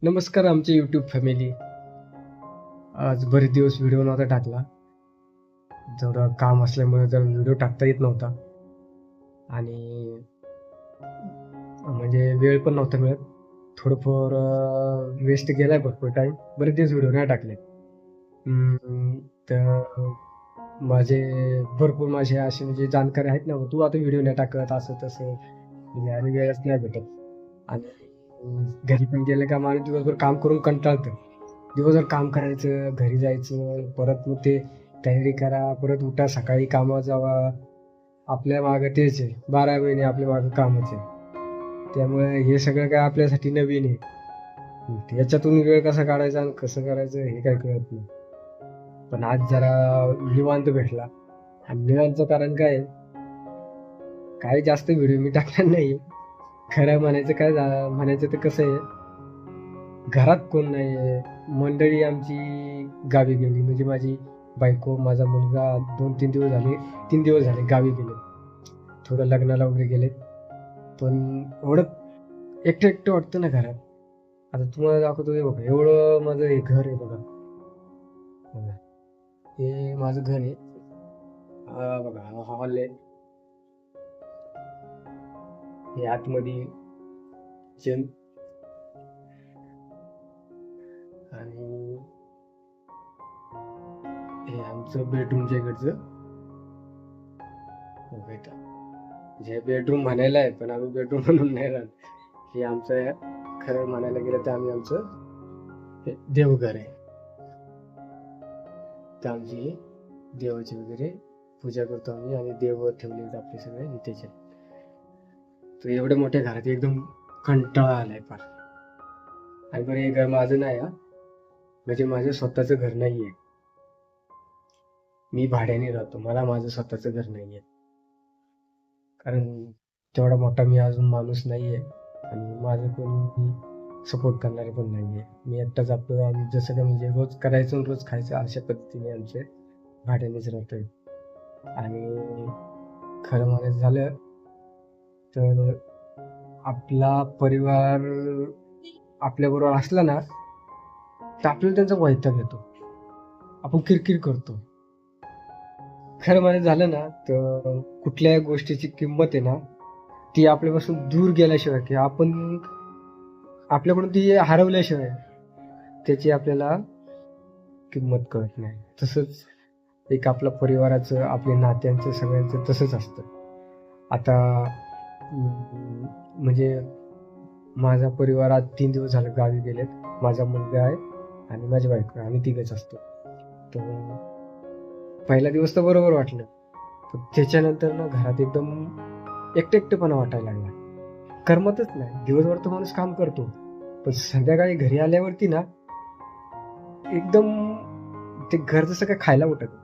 नमस्कार आमची YouTube family. आज बरेच दिवस व्हिडिओ नव्हता टाकला. थोडं काम असल्यामुळे जर व्हिडिओ टाकता येत नव्हता आणि म्हणजे वेळ पण नव्हता मिळत. थोडंफार वेस्ट गेलाय भरपूर टाइम. बरेच दिवस व्हिडिओ नाही टाकले. तर माझे असे म्हणजे जाणकारी आहेत ना, तू आता व्हिडिओ नाही टाकत असं तसं, म्हणजे आणि वेळच नाही भेटत. आणि घरी पण गेलं का माणूस दिवसभर काम करून कंटाळतं. दिवसभर काम करायचं, घरी जायचं, परत मग ते तयारी करा, परत उठा, सकाळी कामावर जावा. आपल्या मागं तेच आहे. 12 महिने आपल्या मागं कामच आहे. त्यामुळे हे सगळं काय आपल्यासाठी नवीन आहे. याच्यातून वेळ कसा काढायचा आणि कसं करायचं हे काही कळत नाही. पण आज जरा निवांत भेटला. आणि निवांतचं कारण काय आहे, काही जास्त व्हिडिओ मी टाकणार नाही. खरं म्हणायचं तर कसं आहे, घरात कोण नाहीये. मंडळी आमची गावी गेली, म्हणजे माझी बायको, माझा मुलगा 2-3 दिवस झाले गावी गेले. थोडं लग्नाला वगैरे गेले. पण एवढं एकटं एकटं वाटतं ना घरात. आता तुम्हाला दाखवतो, हे बघा, एवढं माझं हे घर आहे बघा. बघा, हे माझं घर आहे. हा बघा, हा हॉल आहे. हे आतमध्ये किचन आणि हे आमचं बेडरूमच्या इकडचं. बघा इथं. जे बेडरूम म्हणायला आहे, पण आम्ही बेडरूम म्हणून नाही राहत. हे आमचं खरं म्हणायला गेलं तर आम्ही आमचं हे देवघर आहे. तर आमची देवाची वगैरे पूजा करतो आम्ही आणि देव ठेवले आहेत आपले सगळे इथेच आहेत. तर एवढ्या मोठ्या घरात एकदम कंटाळा आलाय फार. आणि बरं, हे घर माझं नाही हा, म्हणजे माझं स्वतःचं घर नाहीये. मी भाड्याने राहतो, मला माझं स्वतःचं घर नाहीये. कारण तेवढा मोठा मी अजून माणूस नाहीये आणि माझं कोणी सपोर्ट करणारे पण नाहीये. मी एकटाच जातो आणि जसं काय म्हणजे रोज करायचं आणि रोज खायचं अशा पद्धतीने आमचे भाड्यानेच राहतोय. आणि खरं म्हणायचं झालं तर आपला परिवार आपल्याबरोबर असला ना, तर आपल्याला त्यांचा वैताग येतो. आपण किरकिर करतो. खरं म्हणायचं झालं ना, तर कुठल्याही गोष्टीची किंमत आहे ना, ती आपल्यापासून दूर गेल्याशिवाय किंवा आपल्याकडून ती हरवल्याशिवाय त्याची आपल्याला किंमत कळत नाही. तसंच एक आपल्या परिवाराचं, आपल्या नात्यांचं, सगळ्यांचं तसंच असतं. आता म्हणजे माझा परिवार आज 3 दिवस झाले गावी गेलेत. माझा मुलगा आहे आणि माझी बायको आहे. आम्ही तिघच असतो. तर पहिला दिवस तर बरोबर वाटलं. पण त्याच्यानंतर ना घरात एकदम एकटं-एकटंपणा वाटायला लागला. करमतच नाही. दिवसभर तर माणूस काम करतो. पण संध्याकाळी घरी आल्यावरती ना एकदम ते घर जसं काय खायला उठत नाही.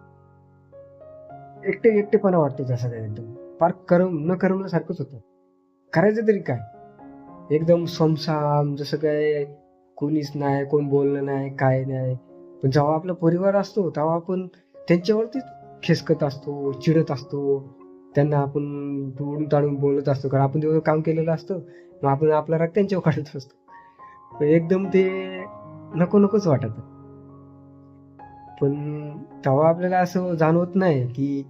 एकटेपणा वाटतो जसा काय एकदम. फार न करमल्यासारखंच होतं. करायचं तरी काय? एकदम सुमसाम, जसं काय कोणीच नाही, कोण बोलणं नाही, काय नाही. पण जेव्हा आपला परिवार असतो, तेव्हा आपण त्यांच्यावरतीच खेचकत असतो, चिडत असतो. त्यांना आपण तोडून-ताडून बोलत असतो. कारण आपण तेवढं काम केलेलं असतं. मग आपण आपला राग त्यांच्यावर काढत असतो. पण एकदम ते नको-नकोच वाटतं. पण तेव्हा आपल्याला असं जाणवत नाही, की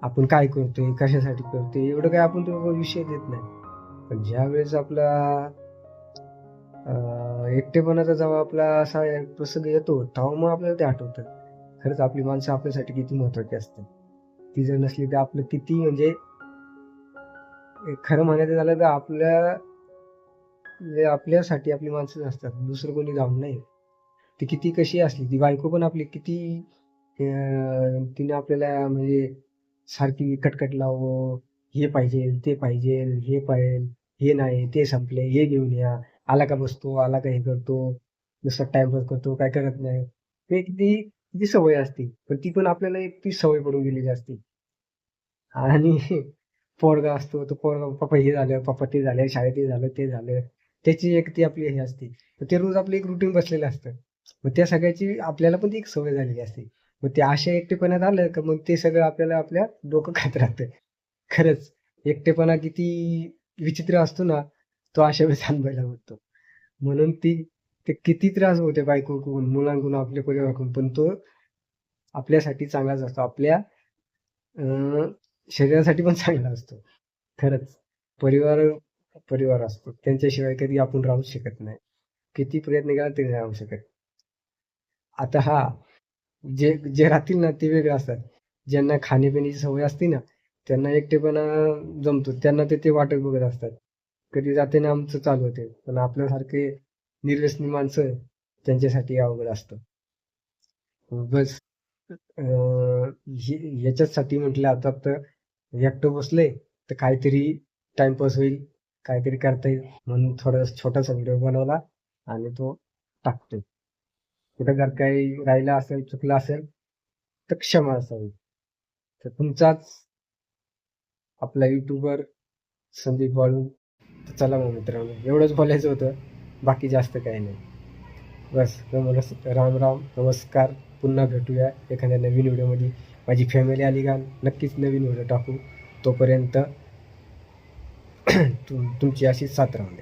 आपण काय करतोय, कशासाठी करतोय, एवढं काही आपण तो विषय देत नाही. पण ज्यावेळेस आपला एकटेपणाचा जेव्हा आपला असा प्रसंग येतो, तेव्हा मग आपल्याला ते आठवतं. खरंच आपली माणसं आपल्यासाठी किती महत्त्वाची असतात. ती जर नसली तर आपलं किती म्हणजे खरं म्हणायचं झालं तर म्हणजे आपल्यासाठी आपली माणसं नसतात. दुसरं कोणी जाऊन नाही. ती किती कशी असली, ती बायको पण आपली किती तिने आपल्याला म्हणजे सारखी कटकट लावून, हे पाहिजे, ते पाहिजे, हे पाहिजे, हे नाही, ते संपले, हे घेऊन या. आला का बसतो, आला का हे करतो, नुसता टाइमपास करतो, काय करत नाही. ते किती किती सवय असते. पण ती पण आपल्याला एक ती सवय पडून गेलेली असते. आणि पोरगा असतो, तो पोरगा पप्पा हे झालं, पप्पा ते झालं, शाळेत हे झालं, ते झालं. त्याची एक ती आपली हे असते. तर ते रोज आपलं एक रुटीन बसलेलं असतं. मग त्या सगळ्याची आपल्याला पण ती एक सवय झालेली असते. मग ते अशा एकटेपणात आलं का मग ते सगळं आपल्याला आपल्या डोकं खात राहतं. खरंच एकटेपणा किती विचित्र असतो ना, तो अशा वेळेस अनुभवायला मिळतो. म्हणून ती ते किती त्रास होते बायकोकडून, मुलांकडून, आपल्या परिवाराकडून, पण तो आपल्यासाठी चांगलाच असतो. आपल्या शरीरासाठी पण चांगला असतो. खरंच परिवार परिवार असतो. त्यांच्याशिवाय कधी आपण राहूच शकत नाही. किती प्रयत्न केला तरी नाही राहू शकत. आता जे जे राहतील ना ते वेगळे असतात. ज्यांना खाण्यापिण्याची सवय असते ना, त्यांना एकटेपणा जमतो. त्यांना ते वाटच बघत असतात. कधी जाते ना आमचं चालू होते. पण आपल्यासारखे निर्व्यसनी माणसं त्यांच्यासाठी अवघड असतं. बस याच्याचसाठी म्हटलं आता तर एकटं बसलंय तर काहीतरी टाइमपास होईल, काहीतरी करता येईल म्हणून थोडा छोटासा व्हिडिओ बनवला आणि तो टाकतोय. कुठं जर काही राहिला असेल, चुकला असेल तर क्षमा असावी. तर तुमचाच आपला युट्यूबर संदीप वाळू. तर चला मग मित्रांनो, एवढंच बोलायचं होतं, बाकी जास्त काही नाही. बस राम राम, नमस्कार. पुन्हा भेटूया एखाद्या नवीन व्हिडिओमध्ये. माझी फॅमिली आली का नक्कीच नवीन व्हिडिओ टाकू. तोपर्यंत तुमची अशी साथ राहू द्या.